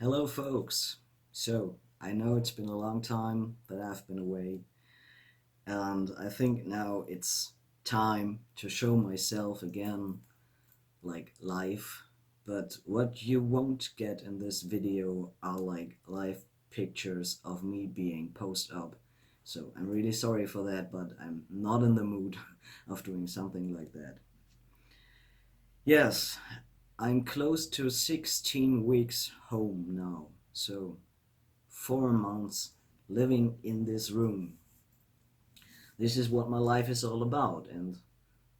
Hello, folks. So, I know it's been a long time that I've been away, and I think now it's time to show myself again, like live. But what you won't get in this video are like live pictures of me being post up. So, I'm really sorry for that, but I'm not in the mood of doing something like that. Yes, I'm close to 16 weeks home now. So, 4 months living in this room. This is what my life is all about, and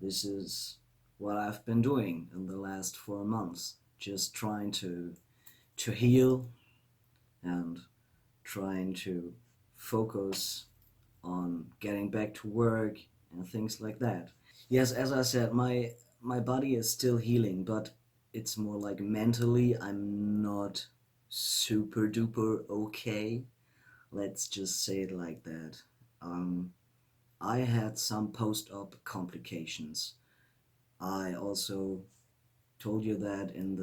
this is what I've been doing in the last 4 months. Just trying to heal and trying to focus on getting back to work and things like that. Yes, as I said, my body is still healing, but it's more like mentally I'm not super duper okay. Let's just say it like that. Um, I had some post-op complications. I also told you that in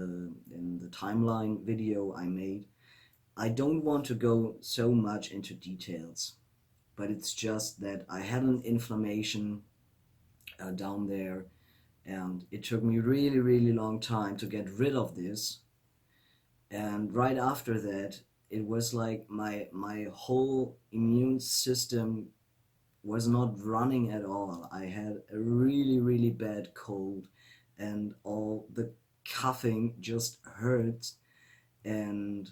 the timeline video I made. I don't want to go so much into details, but it's just that I had an inflammation down there, and it took me really really long time to get rid of this. And right after that, it was like my whole immune system was not running at all. I had a really, really bad cold, and all the coughing just hurt. And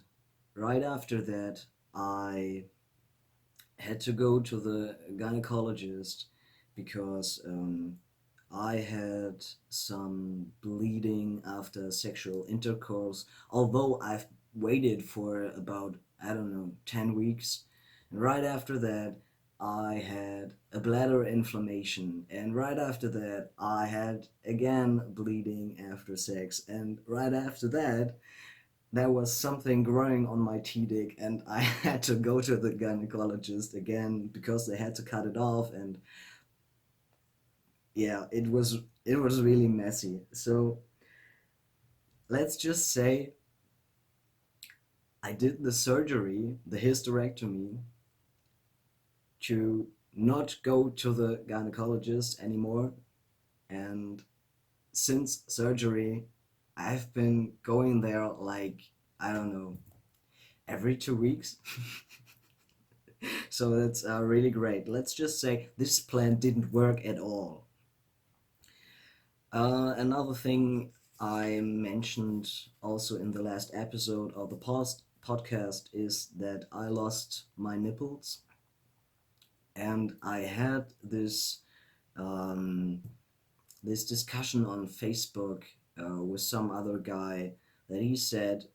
right after that, I had to go to the gynecologist because I had some bleeding after sexual intercourse, although I've waited for about, I don't know, 10 weeks. And right after that, I had a bladder inflammation. And right after that, I had again bleeding after sex. And right after that, there was something growing on my T-dick, and I had to go to the gynecologist again because they had to cut it off. And yeah, it was really messy. So let's just say I did the surgery, the hysterectomy, to not go to the gynecologist anymore. And since surgery, I've been going there like, I don't know, every 2 weeks. So that's really great. Let's just say this plan didn't work at all. Another thing I mentioned also in the last episode of the past podcast is that I lost my nipples, and I had um, this discussion on Facebook with some other guy that he said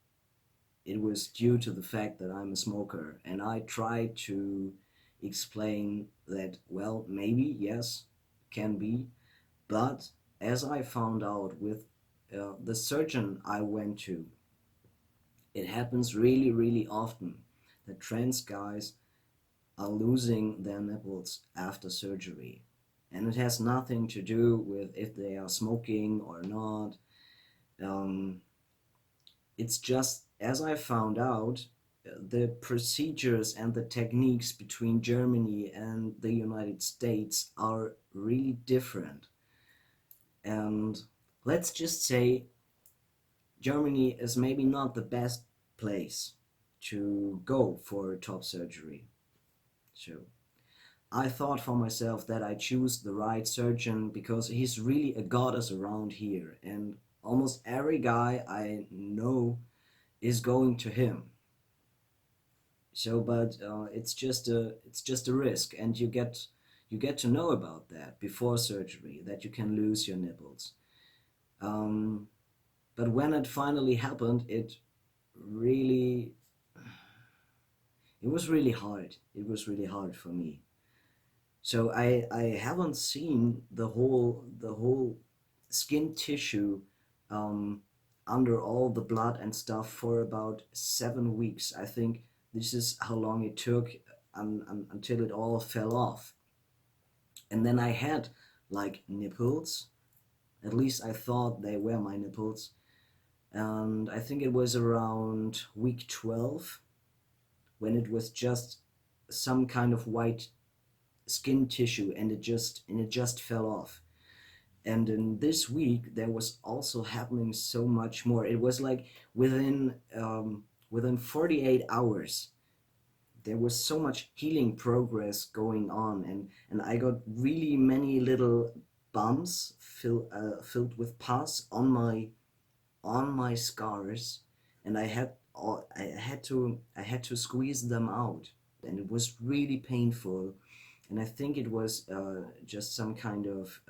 it was due to the fact that I'm a smoker, and I tried to explain that, well, maybe yes, can be, but as I found out with the surgeon I went to, it happens really, really often that trans guys are losing their nipples after surgery. And it has nothing to do with if they are smoking or not. Um, it's just, as I found out, the procedures and the techniques between Germany and the United States are really different. And let's just say Germany is maybe not the best place to go for top surgery. So I thought for myself that I choose the right surgeon because he's really a goddess around here, and almost every guy I know is going to him. So, but it's just a risk, and you get to know about that before surgery that you can lose your nipples. Um, but when it finally happened, really it was really hard. It was really hard for me. So I haven't seen the whole skin tissue um, under all the blood and stuff for about 7 weeks. I think this is how long it took until it all fell off. And then I had like nipples. At least I thought they were my nipples. And I think it was around week 12 when it was just some kind of white skin tissue, and it just fell off. And in this week there was also happening so much more. It was like within 48 hours there was so much healing progress going on, and I got really many little bumps filled with pus on my scars, and I had to squeeze them out, and it was really painful. And I think it was just some kind of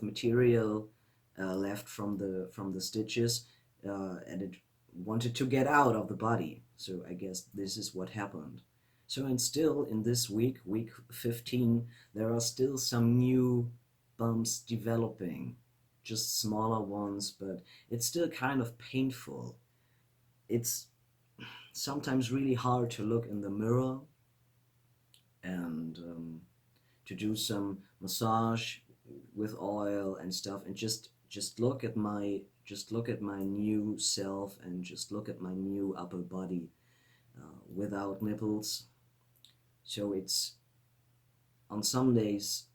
material left from the stitches, and it wanted to get out of the body. So I guess this is what happened. So, and still in this week 15, there are still some new bumps developing, just smaller ones, but it's still kind of painful. It's sometimes really hard to look in the mirror and to do some massage with oil and stuff, and just look at my new self, and just look at my new upper body without nipples. So it's on some days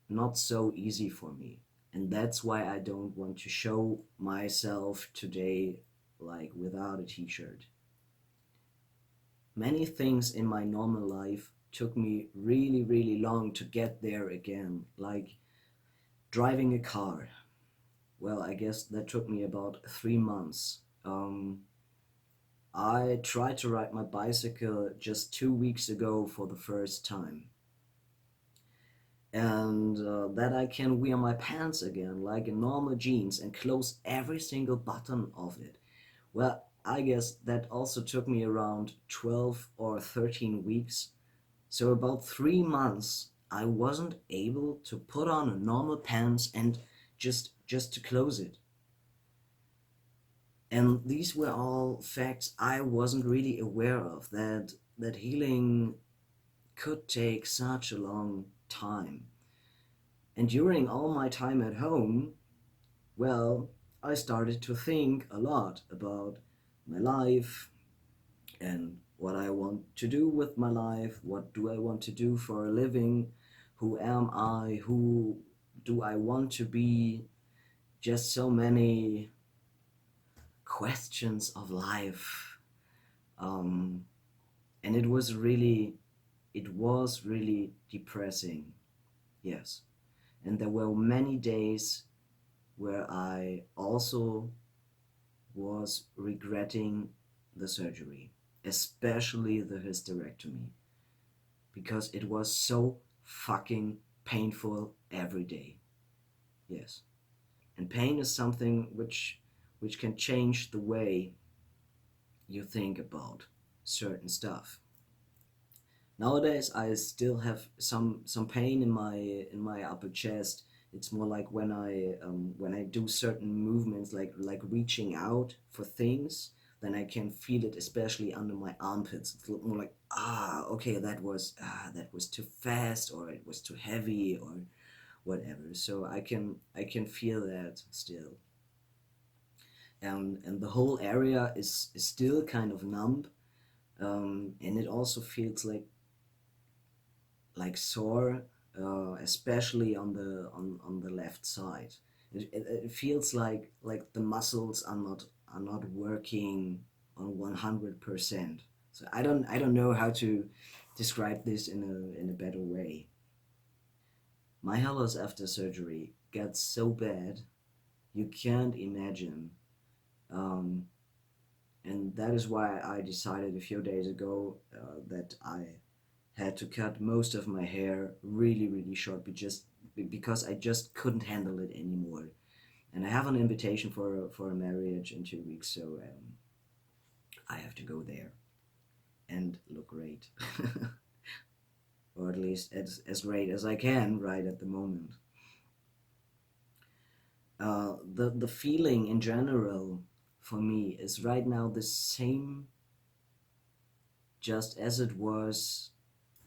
not so easy for me, and that's why I don't want to show myself today like without a t-shirt. Many things in my normal life took me really, really long to get there again, like driving a car. Well, I guess that took me about 3 months. I tried to ride my bicycle just 2 weeks ago for the first time. And that I can wear my pants again like in normal jeans and close every single button of it. Well, I guess that also took me around 12 or 13 weeks. So about 3 months, I wasn't able to put on a normal pants and just to close it. And these were all facts I wasn't really aware of, that healing could take such a long time. And during all my time at home, well, I started to think a lot about my life and what I want to do with my life. What do I want to do for a living? Who am I? Who do I want to be? Just so many questions of life. Um, and it was really depressing. Yes. And there were many days where I also was regretting the surgery, especially the hysterectomy, because it was so fucking painful every day. Yes. And pain is something which can change the way you think about certain stuff. Nowadays, I still have some pain in my upper chest. It's more like when I do certain movements, like reaching out for things, then I can feel it, especially under my armpits. It's more like, okay, that was too fast, or it was too heavy, or whatever. So I can feel that still, and the whole area is still kind of numb, and it also feels like sore, especially on the left side. It feels like the muscles are not working on 100%. So I don't know how to describe this in a better way. My halos after surgery got so bad you can't imagine. Um, and that is why I decided a few days ago that I had to cut most of my hair really, really short, because I just couldn't handle it anymore. And I have an invitation for a marriage in 2 weeks, so I have to go there and look great, or at least as great as I can right at the moment. The feeling in general for me is right now the same, just as it was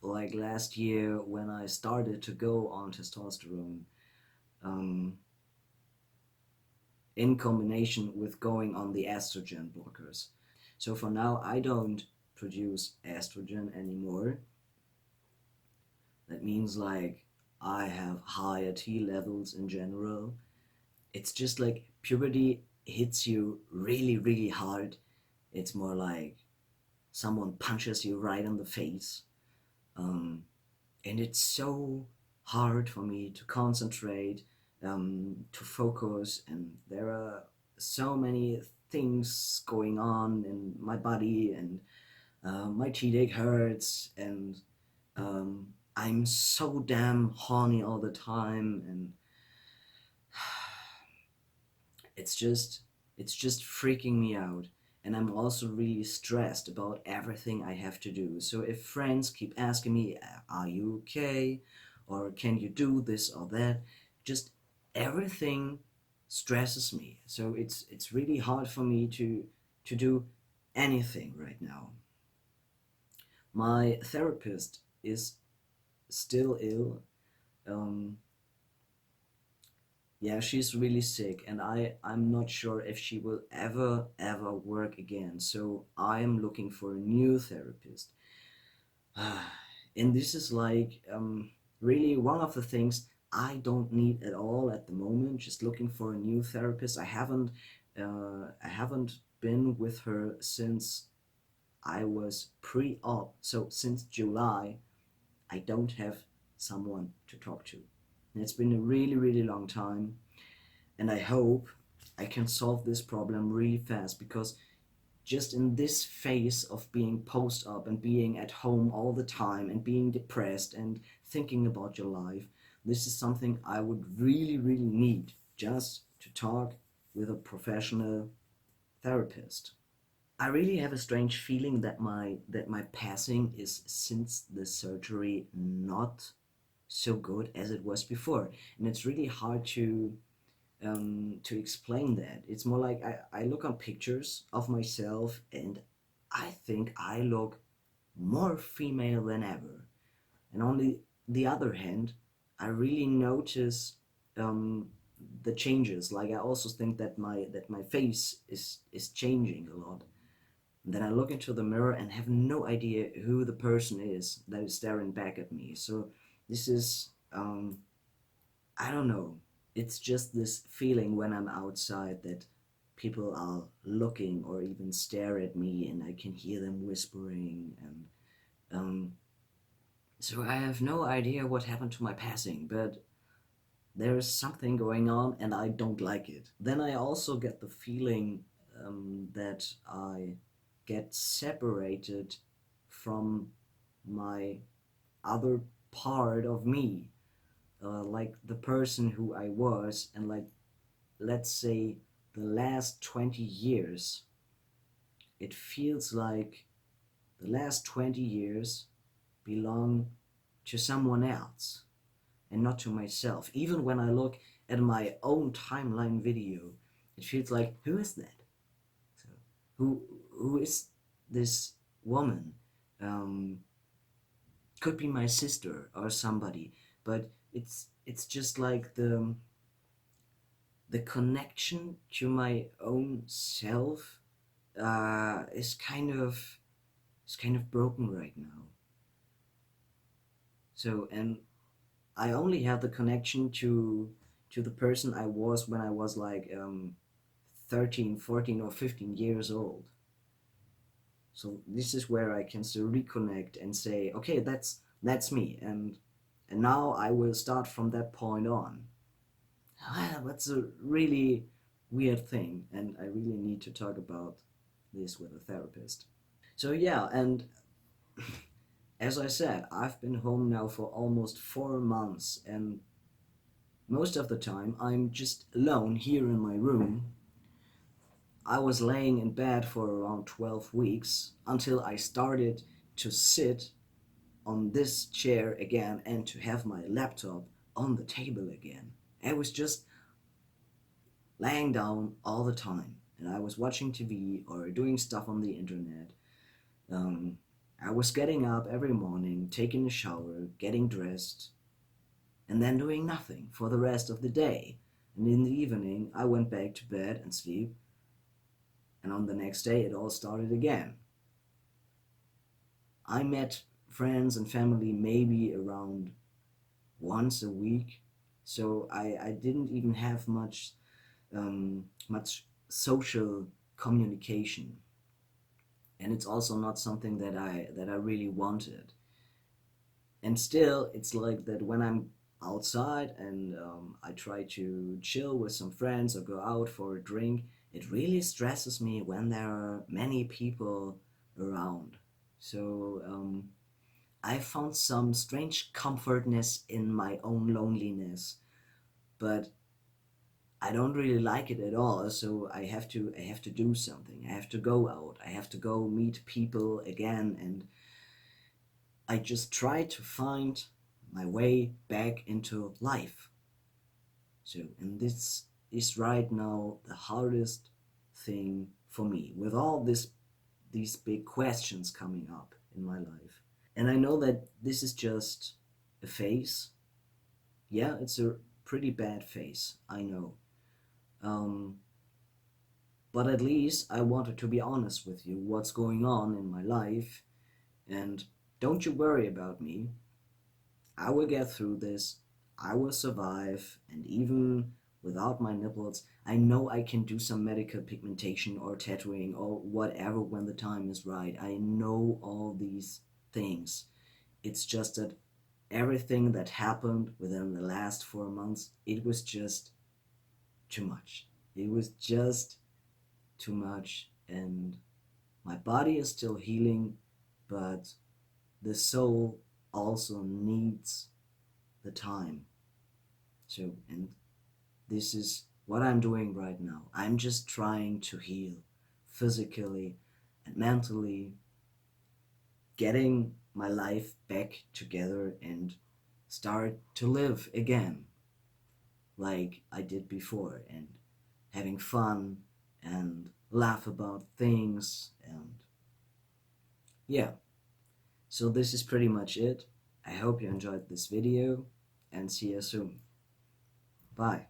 like last year when I started to go on testosterone. Um, in combination with going on the estrogen blockers. So for now, I don't produce estrogen anymore. That means like I have higher T levels in general. It's just like puberty hits you really, really hard. It's more like someone punches you right in the face. Um, and it's so hard for me to concentrate, to focus, and there are so many things going on in my body, and my cheek hurts, and um, I'm so damn horny all the time, and it's just it's just freaking me out. And I'm also really stressed about everything I have to do. So if friends keep asking me, are you okay, or can you do this or that, just everything stresses me. So it's really hard for me to do anything right now. My therapist is still ill. um, yeah, she's really sick, and I'm not sure if she will ever work again. So I'm looking for a new therapist. And this is like really one of the things I don't need at all at the moment. Just looking for a new therapist. I haven't been with her since I was pre-op. So since July, I don't have someone to talk to. And it's been a really, really long time. And I hope I can solve this problem really fast, because just in this phase of being post up and being at home all the time and being depressed and thinking about your life, this is something I would really, really need, just to talk with a professional therapist. I really have a strange feeling that my passing is, since the surgery, not so good as it was before, and it's really hard to explain that. It's more like I look on pictures of myself, and I think I look more female than ever. And on the other hand, I really notice um, the changes. Like I also think that my face is changing a lot. And then I look into the mirror and have no idea who the person is that is staring back at me. So this is I don't know. It's just this feeling when I'm outside that people are looking or even stare at me, and I can hear them whispering. And um, so I have no idea what happened to my passing, but there's something going on and I don't like it. Then I also get the feeling that I get separated from my other part of me, like the person who I was, and like, let's say, the last 20 years. It feels like the last 20 years belong to someone else and not to myself. Even when I look at my own timeline video, it feels like, who is that? So, who is this woman? Um, could be my sister or somebody, but it's just like the connection to my own self is kind of broken right now. So, and I only have the connection to the person I was when I was like 13, 14, or 15 years old. So this is where I can still reconnect and say, okay, that's me, and now I will start from that point on. That's a really weird thing, and I really need to talk about this with a therapist. So yeah, and as I said, I've been home now for almost 4 months, and most of the time I'm just alone here in my room. I was laying in bed for around 12 weeks until I started to sit on this chair again and to have my laptop on the table again. I was just laying down all the time, and I was watching TV or doing stuff on the internet. Um, I was getting up every morning, taking a shower, getting dressed, and then doing nothing for the rest of the day. And in the evening, I went back to bed and sleep, and on the next day, it all started again. I met friends and family maybe around once a week, so I didn't even have much social communication, and it's also not something that I really wanted. And still, it's like that when I'm outside and I try to chill with some friends or go out for a drink, it really stresses me when there are many people around. So I found some strange comfortness in my own loneliness, but I don't really like it at all. So I have to do something. I have to go out. I have to go meet people again, and I just try to find my way back into life. So, and this is right now the hardest thing for me with all these big questions coming up in my life. And I know that this is just a phase. Yeah, it's a pretty bad phase, I know. Um, but at least I wanted to be honest with you what's going on in my life. And don't you worry about me. I will get through this. I will survive. And even without my nipples, I know I can do some medical pigmentation or tattooing or whatever when the time is right. I know all these things. It's just that everything that happened within the last 4 months, it was just too much. It was just too much. And my body is still healing, but the soul also needs the time. So, and this is what I'm doing right now. I'm just trying to heal physically and mentally, getting my life back together and start to live again like I did before, and having fun and laugh about things. And yeah, so this is pretty much it. I hope you enjoyed this video, and see you soon. Bye.